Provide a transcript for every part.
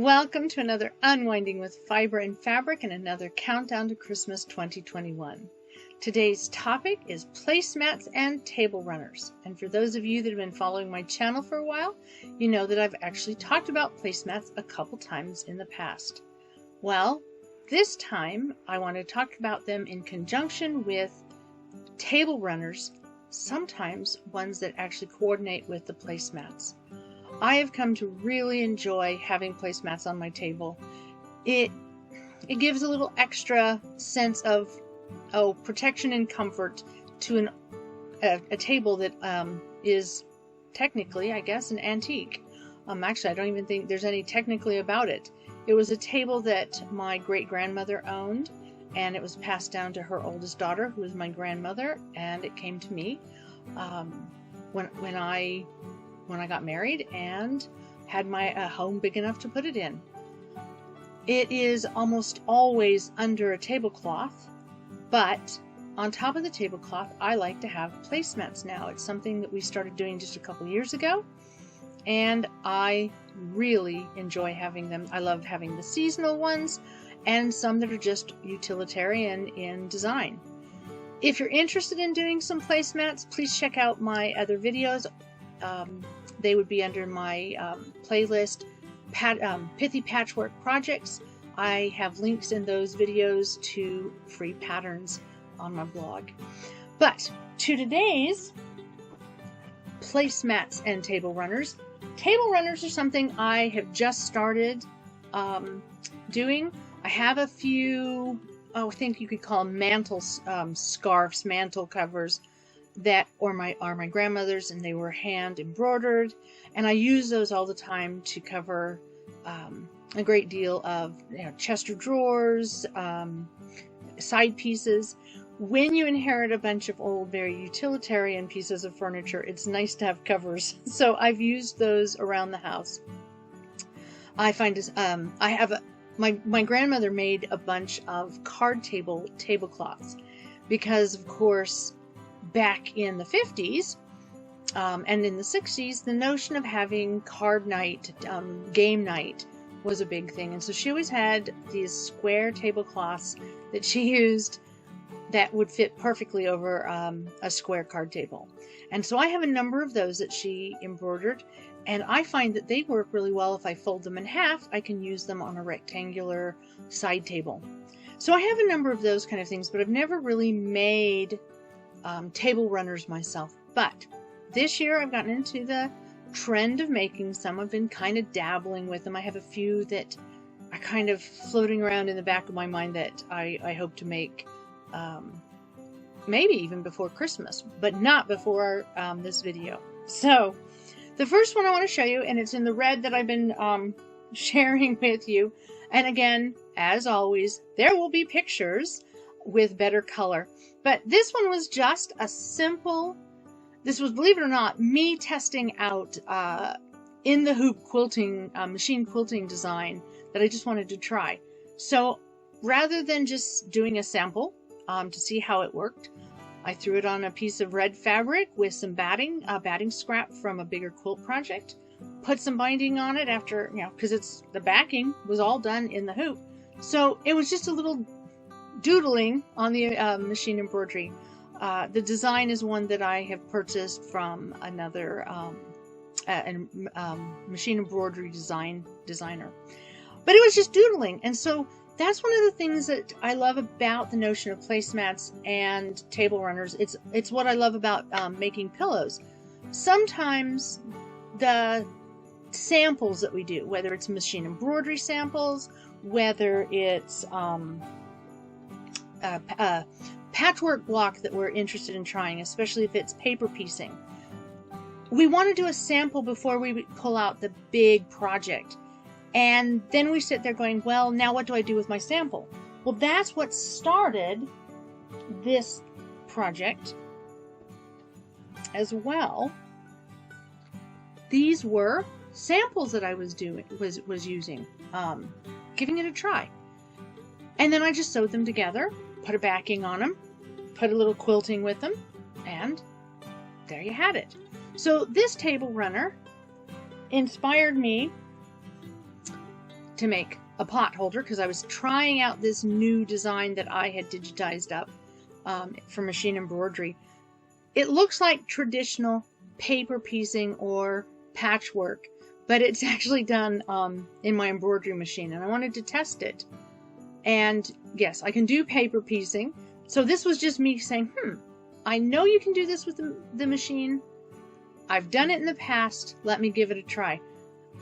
Welcome to another Unwinding with Fiber and Fabric and another countdown to Christmas 2021. Today's topic is placemats and table runners. And for those of you that have been following my channel for a while, you know that I've actually talked about placemats a couple times in the past. Well, this time I want to talk about them in conjunction with table runners, sometimes ones that actually coordinate with the placemats. I have come to really enjoy having placemats on my table. It gives a little extra sense of protection and comfort to a table that is technically, I guess, an antique. Actually, I don't even think there's any technically about it. It was a table that my great-grandmother owned, and it was passed down to her oldest daughter, who was my grandmother, and it came to me when I got married and had my home big enough to put it in. It is almost always under a tablecloth, but on top of the tablecloth, I like to have placemats now. It's something that we started doing just a couple years ago, and I really enjoy having them. I love having the seasonal ones and some that are just utilitarian in design. If you're interested in doing some placemats, please check out my other videos. They would be under my playlist, Pithy Patchwork Projects. I have links in those videos to free patterns on my blog. But to today's placemats and table runners. Table runners are something I have just started doing. I have a few, I think you could call them mantle scarves, mantle covers, that are my grandmother's, and they were hand embroidered, and I use those all the time to cover a great deal of chest of drawers, side pieces. When you inherit a bunch of old, very utilitarian pieces of furniture, it's nice to have covers. So I've used those around the house. I find I have my grandmother made a bunch of card tablecloths because, of course, back in the 50s and in the 60s, the notion of having card night, game night, was a big thing. And so she always had these square tablecloths that she used that would fit perfectly over a square card table. And so I have a number of those that she embroidered, and I find that they work really well. If I fold them in half, I can use them on a rectangular side table. So I have a number of those kind of things, but I've never really made table runners myself. But this year I've gotten into the trend of making some. I've been kind of dabbling with them. I have a few that are kind of floating around in the back of my mind that I hope to make maybe even before Christmas, but not before this video. So the first one I want to show you, and it's in the red that I've been sharing with you, and again, as always, there will be pictures with better color. But this one was just a simple, this was, believe it or not, me testing out in the hoop quilting, machine quilting design that I just wanted to try. So rather than just doing a sample to see how it worked, I threw it on a piece of red fabric with some batting scrap from a bigger quilt project, put some binding on it after, because the backing was all done in the hoop. So it was just a little doodling on the machine embroidery. The design is one that I have purchased from another machine embroidery designer. But it was just doodling, and so that's one of the things that I love about the notion of placemats and table runners. It's what I love about making pillows. Sometimes the samples that we do, whether it's machine embroidery samples, whether it's patchwork block that we're interested in trying, especially if it's paper piecing, we want to do a sample before we pull out the big project. And then we sit there going, well, now what do I do with my sample? Well, that's what started this project as well. These were samples that I was using, giving it a try. And then I just sewed them together, put a backing on them, put a little quilting with them, and there you had it. So this table runner inspired me to make a pot holder because I was trying out this new design that I had digitized up for machine embroidery. It looks like traditional paper piecing or patchwork, but it's actually done in my embroidery machine, and I wanted to test it. And yes, I can do paper piecing. So this was just me saying, I know you can do this with the machine. I've done it in the past. Let me give it a try.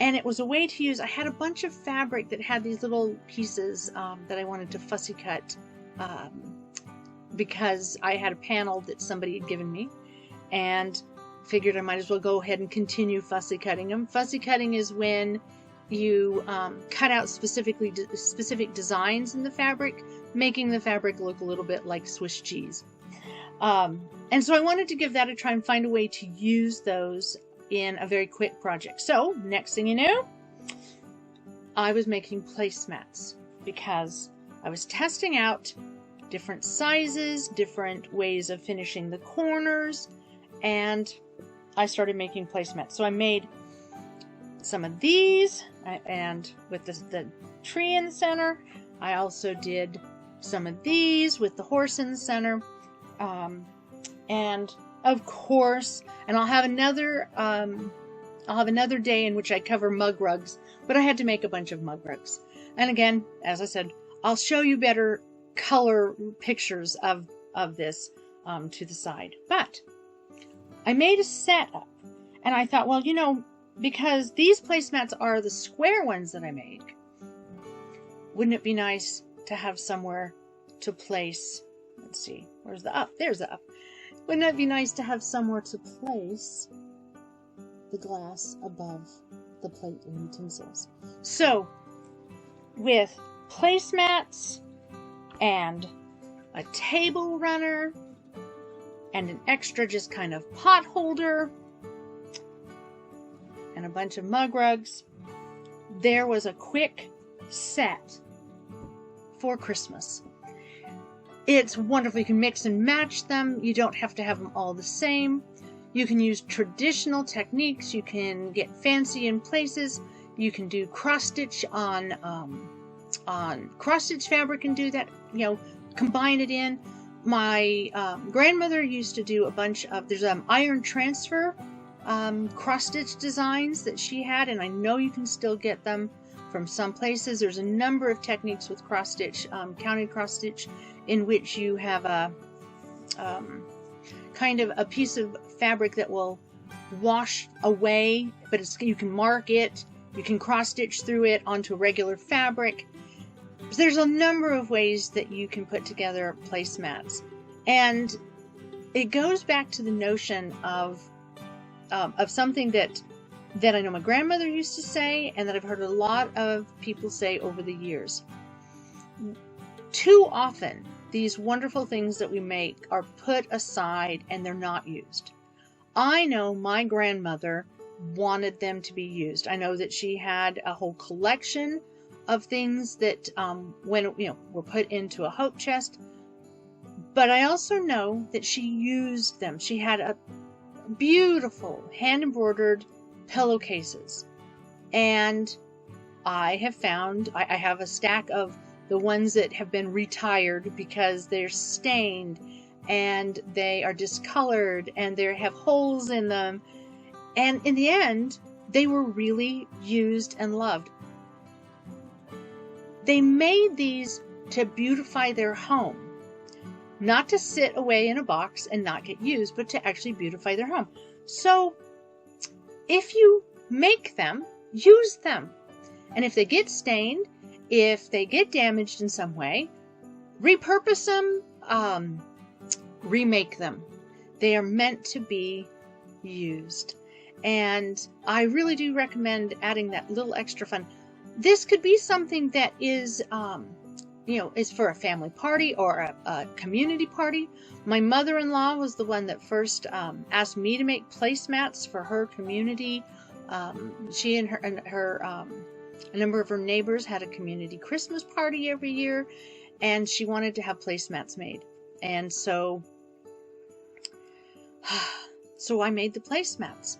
And it was a way to use, I had a bunch of fabric that had these little pieces that I wanted to fussy cut because I had a panel that somebody had given me, and figured I might as well go ahead and continue fussy cutting them. Fussy cutting is when you cut out specific designs in the fabric, making the fabric look a little bit like Swiss cheese. And so I wanted to give that a try and find a way to use those in a very quick project. So next thing you know, I was making placemats because I was testing out different sizes, different ways of finishing the corners, and I started making placemats. So I made some of these, and with the tree in the center. I also did some of these with the horse in the center. And of course, and I'll have another day in which I cover mug rugs, but I had to make a bunch of mug rugs. And again, as I said, I'll show you better color pictures of this to the side. But I made a setup, and I thought, well, you know, because these placemats are the square ones that I made, wouldn't it be nice to have somewhere to place, let's see, where's the up? There's the up. Wouldn't it be nice to have somewhere to place the glass above the plate and utensils? So, with placemats and a table runner and an extra just kind of pot holder and a bunch of mug rugs, there was a quick set for Christmas. It's wonderful. You can mix and match them. You don't have to have them all the same. You can use traditional techniques. You can get fancy in places. You can do cross stitch on cross stitch fabric and do that. You know, combine it in. My grandmother used to do a bunch of, there's iron transfer cross stitch designs that she had, and I know you can still get them from some places. There's a number of techniques with cross stitch, counted cross stitch, in which you have a kind of a piece of fabric that will wash away, but you can mark it, you can cross stitch through it onto regular fabric. So there's a number of ways that you can put together placemats, and it goes back to the notion of something that I know my grandmother used to say, and that I've heard a lot of people say over the years. Too often, these wonderful things that we make are put aside and they're not used. I know my grandmother wanted them to be used. I know that she had a whole collection of things that were put into a hope chest, but I also know that she used them. She had a beautiful hand-embroidered pillowcases, and I have found, I have a stack of the ones that have been retired because they're stained and they are discolored and they have holes in them, and in the end they were really used and loved. They made these to beautify their home, not to sit away in a box and not get used, but to actually beautify their home. So if you make them, use them. And if they get stained, if they get damaged in some way, repurpose them, remake them. They are meant to be used. And I really do recommend adding that little extra fun. This could be something that is, is for a family party or a community party. My mother-in-law was the one that first asked me to make placemats for her community. She and a number of her neighbors had a community Christmas party every year, and she wanted to have placemats made. And so I made the placemats.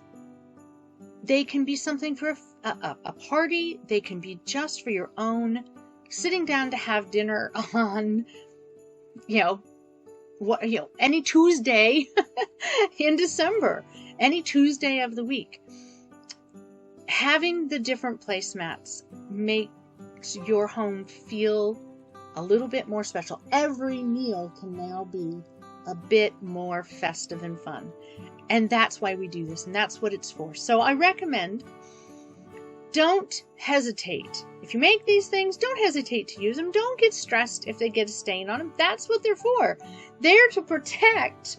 They can be something for a party. They can be just for your own sitting down to have dinner on, any Tuesday in December, any Tuesday of the week. Having the different placemats makes your home feel a little bit more special. Every meal can now be a bit more festive and fun. And that's why we do this, and that's what it's for. So I recommend, don't hesitate. If you make these things, don't hesitate to use them. Don't get stressed if they get a stain on them. That's what they're for. They're to protect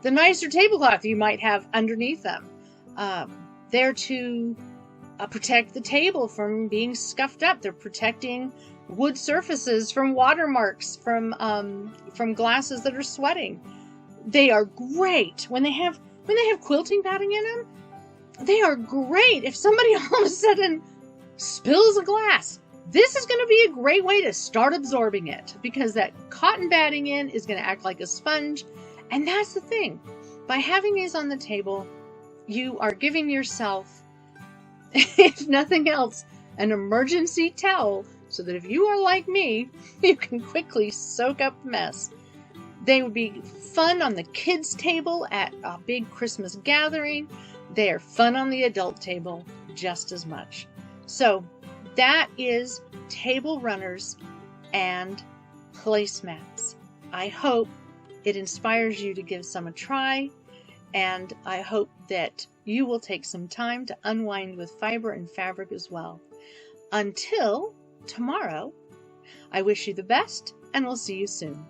the nicer tablecloth you might have underneath them. They're to protect the table from being scuffed up. They're protecting wood surfaces from watermarks, from glasses that are sweating. They are great when they have quilting padding in them. They are great if somebody all of a sudden spills a glass. This is going to be a great way to start absorbing it, because that cotton batting in is going to act like a sponge. And that's the thing. By having these on the table, you are giving yourself, if nothing else, an emergency towel, so that if you are like me, you can quickly soak up the mess. They would be fun on the kids' table at a big Christmas gathering. They are fun on the adult table just as much. So that is table runners and placemats. I hope it inspires you to give some a try, and I hope that you will take some time to unwind with fiber and fabric as well. Until tomorrow, I wish you the best, and we'll see you soon.